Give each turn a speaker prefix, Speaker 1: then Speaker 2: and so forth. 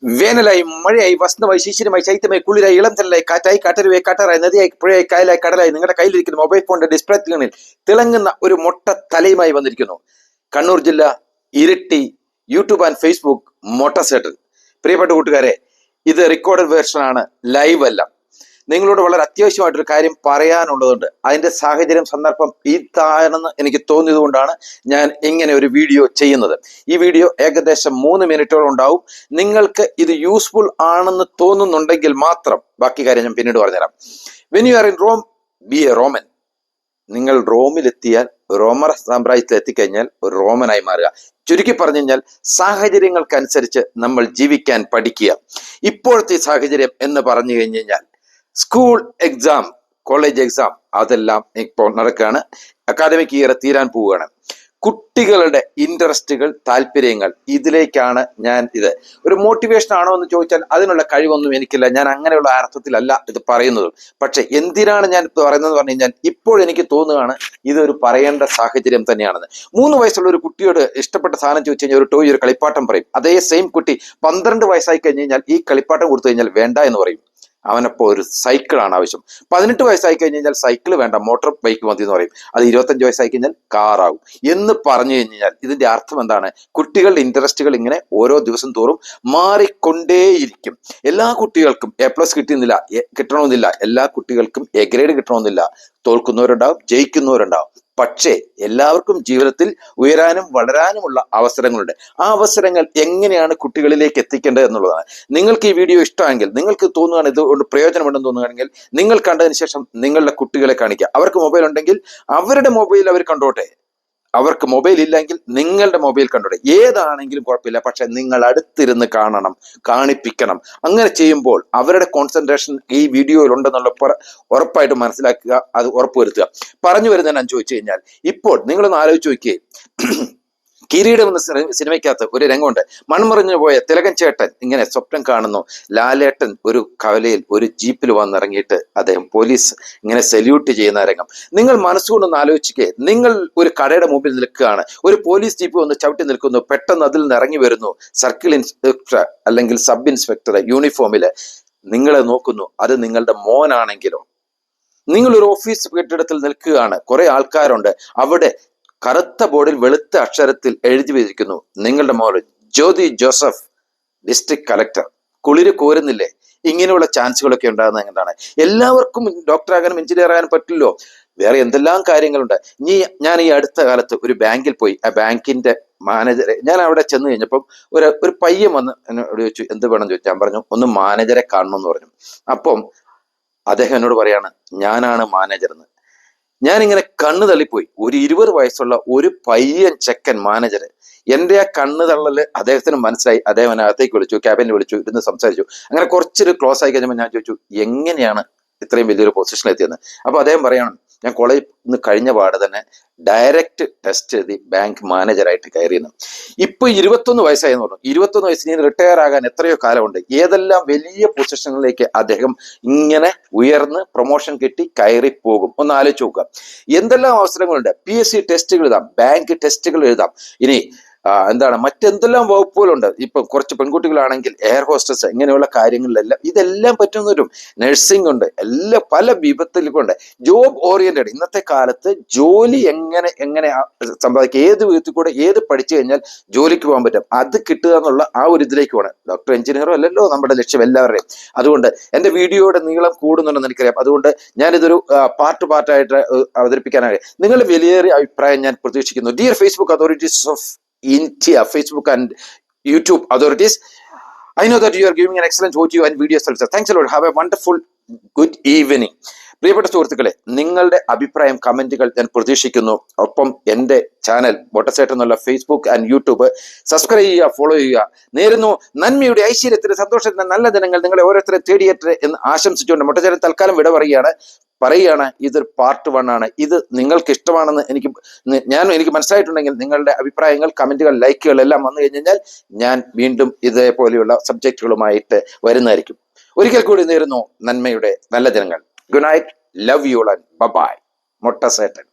Speaker 1: വേനലായി, മഴയായി, വസന്തമായി, ശിശിരമായി, ശൈത്യമായി, കുളിരായി, ഇളം തന്നലായി, കാറ്റായി, കാട്ടരുവായി, കാട്ടാറായി, നദിയായി, പുഴയായി, കായലായി, കടലായി നിങ്ങളുടെ കയ്യിലിരിക്കുന്ന മൊബൈൽ ഫോണിന്റെ ഡിസ്പ്ലേകളിൽ തിളങ്ങുന്ന ഒരു മൊട്ട തലയുമായി വന്നിരിക്കുന്നു. കണ്ണൂർ ജില്ല ഇരിട്ടി യൂട്യൂബ് ആൻഡ് ഫേസ്ബുക്ക് മൊട്ടസേട്ടൻ. പ്രിയപ്പെട്ട കൂട്ടുകാരെ, ഇത് റെക്കോർഡഡ് വേർഷൻ ആണ്, ലൈവ് അല്ല. നിങ്ങളോട് വളരെ അത്യാവശ്യമായിട്ടൊരു കാര്യം പറയാനുള്ളതുണ്ട്. അതിന്റെ സാഹചര്യം, സന്ദർഭം ഇതാണെന്ന് എനിക്ക് തോന്നിയത് കൊണ്ടാണ് ഞാൻ ഇങ്ങനെ ഒരു വീഡിയോ ചെയ്യുന്നത്. ഈ വീഡിയോ ഏകദേശം 3 മിനിറ്റോളം ഉണ്ടാവും. നിങ്ങൾക്ക് ഇത് യൂസ്ഫുൾ ആണെന്ന് തോന്നുന്നുണ്ടെങ്കിൽ മാത്രം ബാക്കി കാര്യം ഞാൻ പിന്നീട് പറഞ്ഞുതരാം. When you are in Rome, be a Roman. നിങ്ങൾ റോമിലെത്തിയാൽ, റോമർ സാമ്രാജ്യത്തിൽ എത്തിക്കഴിഞ്ഞാൽ ഒരു റോമനായി മാറുക. ചുരുക്കി പറഞ്ഞു കഴിഞ്ഞാൽ സാഹചര്യങ്ങൾക്കനുസരിച്ച് നമ്മൾ ജീവിക്കാൻ പഠിക്കുക. ഇപ്പോഴത്തെ സാഹചര്യം എന്ന് പറഞ്ഞു കഴിഞ്ഞു കഴിഞ്ഞാൽ സ്കൂൾ എക്സാം, കോളേജ് എക്സാം അതെല്ലാം ഇപ്പോൾ നടക്കുകയാണ്. അക്കാദമിക് ഇയർ തീരാൻ പോവുകയാണ്. കുട്ടികളുടെ ഇൻട്രസ്റ്റുകൾ, താല്പര്യങ്ങൾ, ഇതിലേക്കാണ് ഞാൻ ഇത്. ഒരു മോട്ടിവേഷൻ ആണോ എന്ന് ചോദിച്ചാൽ അതിനുള്ള കഴിവൊന്നും എനിക്കില്ല. ഞാൻ അങ്ങനെയുള്ള അർത്ഥത്തിലല്ല ഇത് പറയുന്നത്. പക്ഷെ എന്തിനാണ് ഞാൻ പറയുന്നത് പറഞ്ഞു കഴിഞ്ഞാൽ ഇപ്പോൾ എനിക്ക് തോന്നുകയാണ് ഇതൊരു പറയേണ്ട സാഹചര്യം തന്നെയാണെന്ന്. 3 വയസ്സുള്ള ഒരു കുട്ടിയോട് ഇഷ്ടപ്പെട്ട സാധനം ചോദിച്ചു കഴിഞ്ഞാൽ ഒരു ടോയ്, ഒരു കളിപ്പാട്ടം പറയും. അതേ സെയിം കുട്ടി 12 വയസ്സായി കഴിഞ്ഞ് കഴിഞ്ഞാൽ ഈ കളിപ്പാട്ടം കൊടുത്തു കഴിഞ്ഞാൽ വേണ്ട എന്ന് പറയും. അവനപ്പോൾ ഒരു സൈക്കിളാണ് ആവശ്യം. 18 വയസ്സായി കഴിഞ്ഞ് കഴിഞ്ഞാൽ സൈക്കിൾ വേണ്ട, മോട്ടോർ ബൈക്ക് മതി എന്ന് പറയും. അത് 25 വയസ്സായി കഴിഞ്ഞാൽ കാറാവും എന്ന് പറഞ്ഞു കഴിഞ്ഞാൽ ഇതിന്റെ അർത്ഥം എന്താണ്? കുട്ടികളുടെ ഇൻട്രസ്റ്റുകൾ ഇങ്ങനെ ഓരോ ദിവസം തോറും മാറിക്കൊണ്ടേയിരിക്കും. എല്ലാ കുട്ടികൾക്കും A+ കിട്ടണമെന്നില്ല, എല്ലാ കുട്ടികൾക്കും A ഗ്രേഡ് കിട്ടണമെന്നില്ല. തോൽക്കുന്നവരുണ്ടാവും, ജയിക്കുന്നവരുണ്ടാവും. പക്ഷേ എല്ലാവർക്കും ജീവിതത്തിൽ ഉയരാനും വളരാനുമുള്ള അവസരങ്ങളുണ്ട്. ആ അവസരങ്ങൾ എങ്ങനെയാണ് കുട്ടികളിലേക്ക് എത്തിക്കേണ്ടത് എന്നുള്ളതാണ്. നിങ്ങൾക്ക് ഈ വീഡിയോ ഇഷ്ടമെങ്കിൽ, നിങ്ങൾക്ക് തോന്നുകയാണ് ഇതുകൊണ്ട് പ്രയോജനമുണ്ടെന്ന് തോന്നുകയാണെങ്കിൽ, നിങ്ങൾ കണ്ടതിന് ശേഷം നിങ്ങളുടെ കുട്ടികളെ കാണിക്കുക. അവർക്ക് മൊബൈൽ ഉണ്ടെങ്കിൽ അവരുടെ മൊബൈൽ അവർ കണ്ടോട്ടെ. അവർക്ക് മൊബൈൽ ഇല്ലെങ്കിൽ നിങ്ങളുടെ മൊബൈൽ കണ്ടോട്ടെ. ഏതാണെങ്കിലും കുഴപ്പമില്ല, പക്ഷെ നിങ്ങൾ അടുത്തിരുന്ന് കാണണം, കാണിപ്പിക്കണം. അങ്ങനെ ചെയ്യുമ്പോൾ അവരുടെ കോൺസെൻട്രേഷൻ ഈ വീഡിയോയിൽ ഉണ്ടെന്നുള്ള ഉറപ്പായിട്ട് മനസ്സിലാക്കുക, അത് ഉറപ്പുവരുത്തുക. പറഞ്ഞു വരുന്നതിന് ഞാൻ ചോദിച്ചു കഴിഞ്ഞാൽ, ഇപ്പോൾ നിങ്ങളൊന്ന് ആലോചിച്ച് നോക്കിയേ. കിരീടം എന്ന സിനിമയ്ക്കകത്ത് ഒരു രംഗമുണ്ട്. മൺമറിഞ്ഞു പോയ തിലകൻ ചേട്ടൻ ഇങ്ങനെ സ്വപ്നം കാണുന്നു. ലാലേട്ടൻ ഒരു കവലയിൽ ഒരു ജീപ്പിൽ വന്നിറങ്ങിയിട്ട് അദ്ദേഹം പോലീസ് ഇങ്ങനെ സല്യൂട്ട് ചെയ്യുന്ന രംഗം നിങ്ങൾ മനസ്സുകൊണ്ടൊന്ന് ആലോചിക്കേ. നിങ്ങൾ ഒരു കടയുടെ മുമ്പിൽ നിൽക്കുകയാണ്, ഒരു പോലീസ് ജീപ്പ് വന്ന് ചവിട്ടി നിൽക്കുന്നു. പെട്ടെന്ന് അതിൽ നിന്ന് ഇറങ്ങി വരുന്നു സർക്കിൾ ഇൻസ്പെക്ടർ അല്ലെങ്കിൽ സബ് ഇൻസ്പെക്ടർ യൂണിഫോമില്. നിങ്ങളെ നോക്കുന്നു. അത് നിങ്ങളുടെ മോനാണെങ്കിലോ? നിങ്ങളൊരു ഓഫീസ് കെട്ടിടത്തിൽ നിൽക്കുകയാണ്, കുറെ ആൾക്കാരുണ്ട്. അവിടെ കറുത്ത ബോർഡിൽ വെളുത്ത അക്ഷരത്തിൽ എഴുതി വെച്ചിരിക്കുന്നു, നിങ്ങളുടെ മോൾ ജ്യോതി ജോസഫ്, ഡിസ്ട്രിക്ട് കളക്ടർ. കുളിര് കോരുന്നില്ലേ? ഇങ്ങനെയുള്ള ചാൻസുകളൊക്കെ ഉണ്ടാകുന്നത് എന്താണ്? എല്ലാവർക്കും ഡോക്ടർ ആകാനും എഞ്ചിനീയർ ആകാനും പറ്റില്ലോ. വേറെ എന്തെല്ലാം കാര്യങ്ങളുണ്ട്. ഞാൻ ഈ അടുത്ത കാലത്ത് ഒരു ബാങ്കിൽ പോയി. ആ ബാങ്കിന്റെ മാനേജറെ ഞാൻ അവിടെ ചെന്ന് കഴിഞ്ഞപ്പം ഒരു പയ്യൻ വന്ന് എന്നോട് ചോദിച്ചു, എന്ത് വേണം ചോദിച്ചു. ഞാൻ പറഞ്ഞു, ഒന്ന് മാനേജറെ കാണണമെന്ന് പറഞ്ഞു. അപ്പം അദ്ദേഹം എന്നോട് പറയാണ്, ഞാനാണ് മാനേജർ എന്ന്. ഞാനിങ്ങനെ കണ്ണ് തള്ളിപ്പോയി. ഒരു 20 വയസ്സുള്ള ഒരു പയ്യൻ ചെക്കൻ മാനേജർ. എന്റെ ആ കണ്ണ് തള്ളല് അദ്ദേഹത്തിന് മനസ്സിലായി. അദ്ദേഹം എന്നെ അകത്തേക്ക് വിളിച്ചു, ക്യാബിനിൽ വിളിച്ചു, ഇരുന്ന് സംസാരിച്ചു. അങ്ങനെ കുറച്ചൊരു ക്ലോസ് ആയി കഴിഞ്ഞപ്പോൾ ഞാൻ ചോദിച്ചു, എങ്ങനെയാണ് ഇത്രയും വലിയൊരു പൊസിഷനിൽ എത്തിയെന്ന്. അപ്പൊ അദ്ദേഹം പറയാണ്, ഞാൻ കോളേജിൽ നിന്ന് കഴിഞ്ഞ പാട് തന്നെ ഡയറക്റ്റ് ടെസ്റ്റ് എഴുതി ബാങ്ക് മാനേജറായിട്ട് കയറിയെന്ന്. ഇപ്പൊ 21 വയസ്സായെന്ന് പറഞ്ഞു. 21 വയസ്സിന് റിട്ടയർ ആകാൻ എത്രയോ കാലമുണ്ട്. ഏതെല്ലാം വലിയ പൊസിഷനിലേക്ക് അദ്ദേഹം ഇങ്ങനെ ഉയർന്ന് പ്രൊമോഷൻ കിട്ടി കയറി പോകും. ഒന്ന് ആലോചിച്ച് നോക്കുക. എന്തെല്ലാം അവസരങ്ങളുണ്ട്. PSC ടെസ്റ്റുകൾ എഴുതാം, ബാങ്ക് ടെസ്റ്റുകൾ എഴുതാം. ഇനി മറ്റെന്തെല്ലാം വകുപ്പുകളുണ്ട്. ഇപ്പൊ കുറച്ച് പെൺകുട്ടികളാണെങ്കിൽ എയർ ഹോസ്റ്റസ്, ഇങ്ങനെയുള്ള കാര്യങ്ങളിലെല്ലാം ഇതെല്ലാം പറ്റുന്നവരും. നഴ്സിംഗ് ഉണ്ട്, എല്ലാം പല വിപത്തിലുണ്ട്. Job oriented. ഇന്നത്തെ കാലത്ത് ജോലി എങ്ങനെ സമ്പാദിക്കുക, ഏത് വിധത്തിൽ കൂടെ ഏത് പഠിച്ചു കഴിഞ്ഞാൽ ജോലിക്ക് പോകാൻ പറ്റും, അത് കിട്ടുക എന്നുള്ള ആ ഒരു ഇതിലേക്ക് വേണം. ഡോക്ടർ എഞ്ചിനീയറോ അല്ലല്ലോ നമ്മുടെ ലക്ഷ്യം എല്ലാവരുടെയും. അതുകൊണ്ട് എന്റെ വീഡിയോയുടെ നീളം കൂടുന്നുണ്ടെന്ന് എനിക്കറിയാം. അതുകൊണ്ട് ഞാനിതൊരു പാർട്ടായിട്ട് അവതരിപ്പിക്കാനായി നിങ്ങളുടെ വിലയേറിയ അഭിപ്രായം ഞാൻ പ്രതീക്ഷിക്കുന്നു. Dear Facebook authorities of India, Facebook and YouTube authorities, I know that you are giving an excellent audio and video services. Thanks a lot. Have a wonderful good evening. പ്രിയപ്പെട്ട സുഹൃത്തുക്കളെ, നിങ്ങളുടെ അഭിപ്രായം കമന്റുകൾ ഞാൻ പ്രതീക്ഷിക്കുന്നു. ഒപ്പം എൻ്റെ ചാനൽ മൊട്ടസേട്ടൻ എന്നുള്ള ഫേസ്ബുക്ക് ആൻഡ് യൂട്യൂബ് സബ്സ്ക്രൈബ് ചെയ്യുക, ഫോളോ ചെയ്യുക. നേരുന്നു നന്മയുടെ ഐശ്വര്യത്തിന് സന്തോഷത്തിന് നല്ല ദിനങ്ങൾ നിങ്ങളെ ഓരോരുത്തരെ തേടിയേറ്റേ എന്ന് ആശംസിച്ചുകൊണ്ട് മൊട്ടസേട്ടൻ തൽക്കാലം വിട പറയുകയാണ്. ഇതൊരു പാർട്ട് 1 ആണ്. ഇത് നിങ്ങൾക്ക് ഇഷ്ടമാണെന്ന് എനിക്ക് മനസ്സിലായിട്ടുണ്ടെങ്കിൽ നിങ്ങളുടെ അഭിപ്രായങ്ങൾ, കമന്റുകൾ, ലൈക്കുകൾ എല്ലാം വന്നു കഴിഞ്ഞാൽ ഞാൻ വീണ്ടും ഇതേപോലെയുള്ള സബ്ജക്റ്റുകളുമായിട്ട് വരുന്നതായിരിക്കും. ഒരിക്കൽ കൂടി നേരുന്നു നന്മയുടെ നല്ല ദിനങ്ങൾ. Good night. Love you all and bye-bye. Motta Satan.